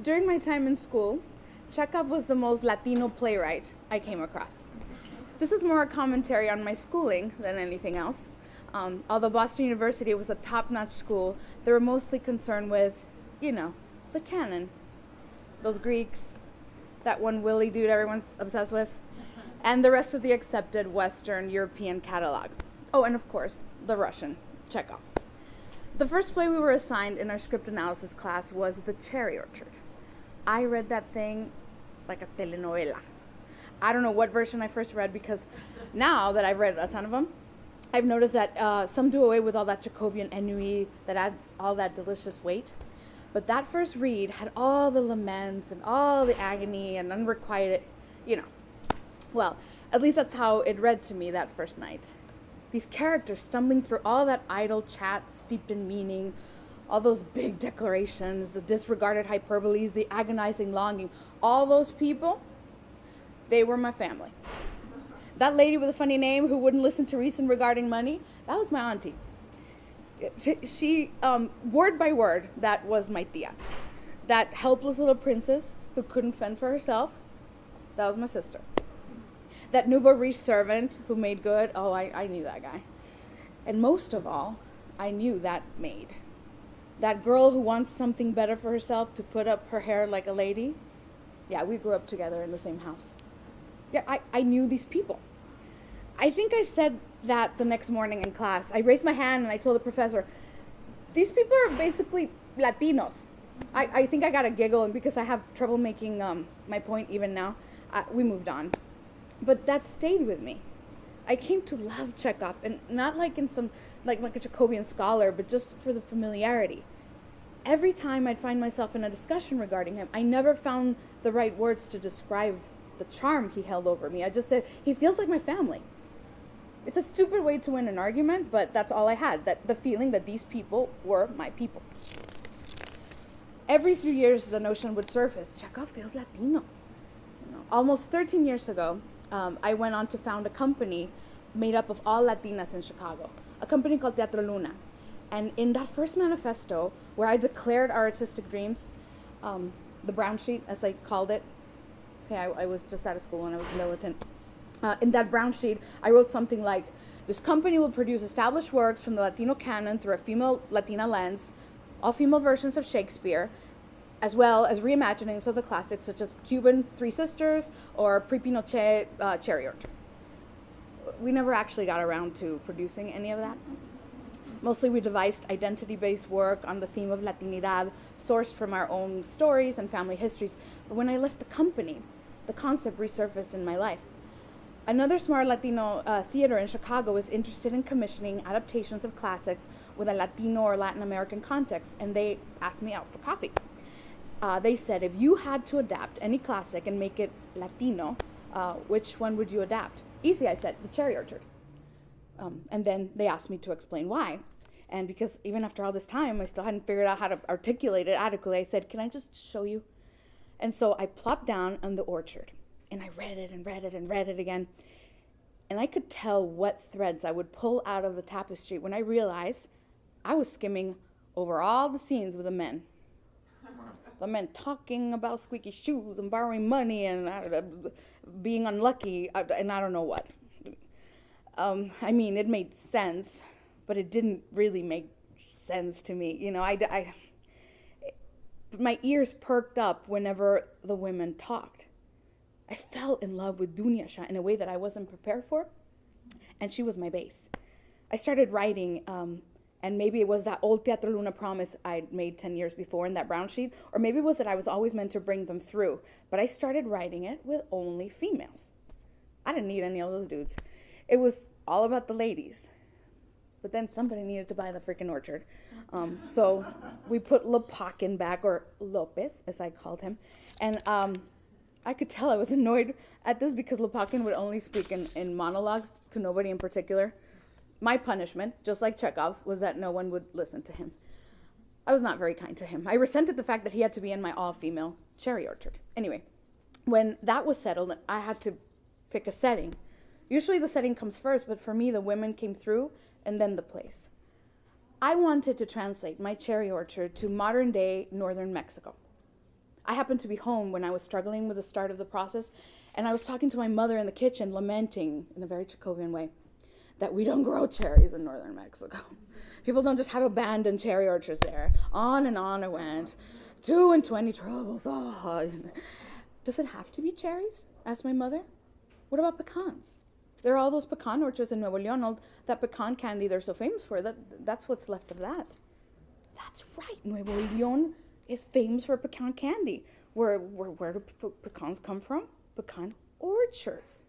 During my time in school, Chekhov was the most Latino playwright I came across. This is more a commentary on my schooling than anything else. Although Boston University was a top-notch school, they were mostly concerned with, the canon. Those Greeks, that one Willie dude everyone's obsessed with, and the rest of the accepted Western European catalog. Oh, and of course, the Russian, Chekhov. The first play we were assigned in our script analysis class was The Cherry Orchard. I read that thing like a telenovela. I don't know what version I first read, because now that I've read a ton of them, I've noticed that some do away with all that Chekhovian ennui that adds all that delicious weight. But that first read had all the laments and all the agony and unrequited, Well, at least that's how it read to me that first night. These characters stumbling through all that idle chat steeped in meaning, all those big declarations, the disregarded hyperboles, the agonizing longing, all those people, they were my family. That lady with a funny name who wouldn't listen to reason regarding money, that was my auntie. She word by word, that was my tia. That helpless little princess who couldn't fend for herself, that was my sister. That nouveau riche servant who made good, oh, I knew that guy. And most of all, I knew that maid. That girl who wants something better for herself, to put up her hair like a lady. Yeah, we grew up together in the same house. Yeah, I knew these people. I think I said that the next morning in class. I raised my hand and I told the professor, these people are basically Latinos. I think I got a giggle, and because I have trouble making my point even now, we moved on. But that stayed with me. I came to love Chekhov, and not like in some like a Chekhovian scholar, but just for the familiarity. Every time I'd find myself in a discussion regarding him, I never found the right words to describe the charm he held over me. I just said, he feels like my family. It's a stupid way to win an argument, but that's all I had, that the feeling that these people were my people. Every few years, the notion would surface, Chekhov feels Latino. Almost 13 years ago, I went on to found a company made up of all Latinas in Chicago, a company called Teatro Luna. And in that first manifesto, where I declared our artistic dreams, the brown sheet, as I called it, I was just out of school and I was militant. In that brown sheet, I wrote something like, this company will produce established works from the Latino canon through a female Latina lens, all female versions of Shakespeare, as well as reimaginings of the classics such as Cuban Three Sisters or Pre-Pinochet Cherry Orchard. We never actually got around to producing any of that. Mostly we devised identity-based work on the theme of Latinidad, sourced from our own stories and family histories. But when I left the company, the concept resurfaced in my life. Another smart Latino theater in Chicago was interested in commissioning adaptations of classics with a Latino or Latin American context, and they asked me out for coffee. They said, if you had to adapt any classic and make it Latino, which one would you adapt? Easy, I said, The Cherry Orchard. And then they asked me to explain why. And because even after all this time, I still hadn't figured out how to articulate it adequately, I said, can I just show you? And so I plopped down on the orchard, and I read it and read it and read it again. And I could tell what threads I would pull out of the tapestry when I realized I was skimming over all the scenes with the men. The men talking about squeaky shoes and borrowing money and being unlucky and I don't know what. I mean, it made sense, but it didn't really make sense to me. My ears perked up whenever the women talked. I fell in love with Dunyasha in a way that I wasn't prepared for, and she was my base. I started writing, and maybe it was that old Teatro Luna promise I'd made 10 years before in that brown sheet, or maybe it was that I was always meant to bring them through, but I started writing it with only females. I didn't need any of those dudes. It was all about the ladies. But then somebody needed to buy the freaking orchard. So we put Lopakin back, or Lopez, as I called him. And I could tell I was annoyed at this because Lopakin would only speak in monologues to nobody in particular. My punishment, just like Chekhov's, was that no one would listen to him. I was not very kind to him. I resented the fact that he had to be in my all-female cherry orchard. Anyway, when that was settled, I had to pick a setting. Usually the setting comes first, but for me, the women came through, and then the place. I wanted to translate my cherry orchard to modern-day northern Mexico. I happened to be home when I was struggling with the start of the process, and I was talking to my mother in the kitchen, lamenting in a very Chekhovian way that we don't grow cherries in northern Mexico. People don't just have abandoned cherry orchards there. On and on it went. 2 and 20 troubles. Oh. Does it have to be cherries? Asked my mother. What about pecans? There are all those pecan orchards in Nuevo León, all that pecan candy they're so famous for. That's what's left of that. That's right. Nuevo León is famous for pecan candy. Where do pecans come from? Pecan orchards.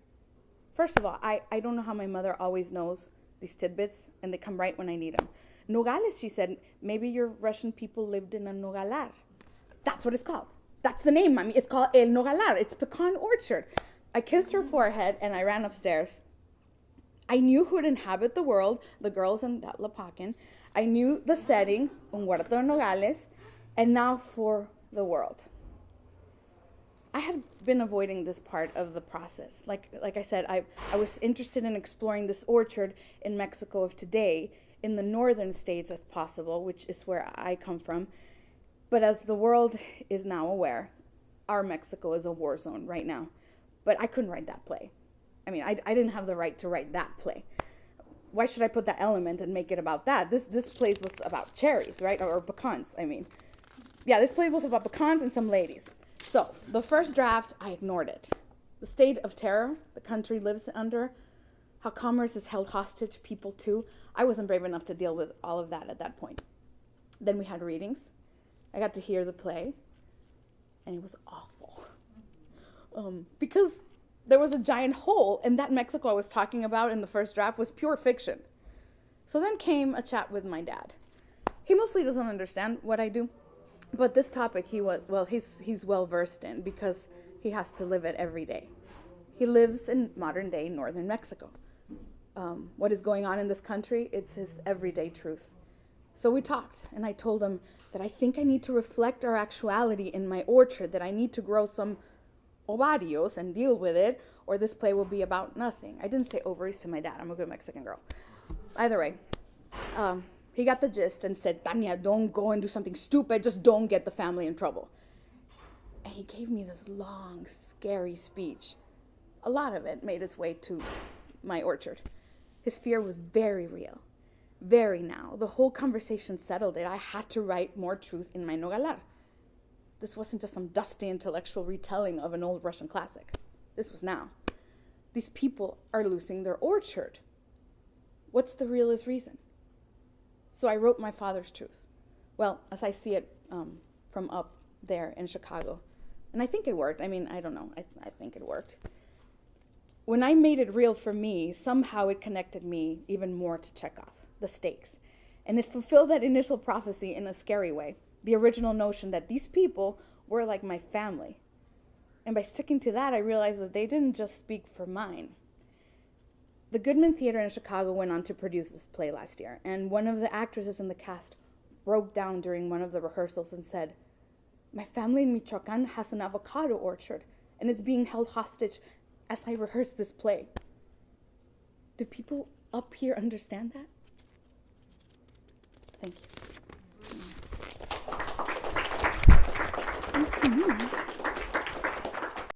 First of all, I don't know how my mother always knows these tidbits, and they come right when I need them. Nogales, she said, maybe your Russian people lived in a nogalar. That's what it's called. That's the name, Mommy. It's called El Nogalar. It's pecan orchard. I kissed her forehead, and I ran upstairs. I knew who'd inhabit the world, the girls in Tlapacan. I knew the setting, Un Huerto de Nogales, and now for the world. I had been avoiding this part of the process. Like I said, I was interested in exploring this orchard in Mexico of today, in the northern states if possible, which is where I come from. But as the world is now aware, our Mexico is a war zone right now. But I couldn't write that play. I mean, I didn't have the right to write that play. Why should I put that element and make it about that? This play was about cherries, right? Or pecans, I mean. Yeah, this play was about pecans and some ladies. So, the first draft, I ignored it. The state of terror the country lives under, how commerce is held hostage, people too. I wasn't brave enough to deal with all of that at that point. Then we had readings. I got to hear the play, and it was awful. Because there was a giant hole, and that Mexico I was talking about in the first draft was pure fiction. So then came a chat with my dad. He mostly doesn't understand what I do. But this topic he's well versed in because he has to live it every day. He lives in modern day northern Mexico. What is going on in this country, it's his everyday truth. So we talked, and I told him that I think I need to reflect our actuality in my orchard, that I need to grow some ovarios and deal with it, or this play will be about nothing. I didn't say ovaries to my dad. I'm a good Mexican girl. Either way, he got the gist and said, "Tanya, don't go and do something stupid. Just don't get the family in trouble." And he gave me this long, scary speech. A lot of it made its way to my orchard. His fear was very real, very now. The whole conversation settled it. I had to write more truth in my nogalar. This wasn't just some dusty intellectual retelling of an old Russian classic. This was now. These people are losing their orchard. What's the realest reason? So I wrote my father's truth. Well, as I see it from up there in Chicago. And I think it worked. I mean, I don't know. I think it worked. When I made it real for me, somehow it connected me even more to Chekhov, the stakes. And it fulfilled that initial prophecy in a scary way. The original notion that these people were like my family. And by sticking to that, I realized that they didn't just speak for mine. The Goodman Theater in Chicago went on to produce this play last year, and one of the actresses in the cast broke down during one of the rehearsals and said, "My family in Michoacan has an avocado orchard, and it's being held hostage as I rehearse this play." Do people up here understand that? Thank you.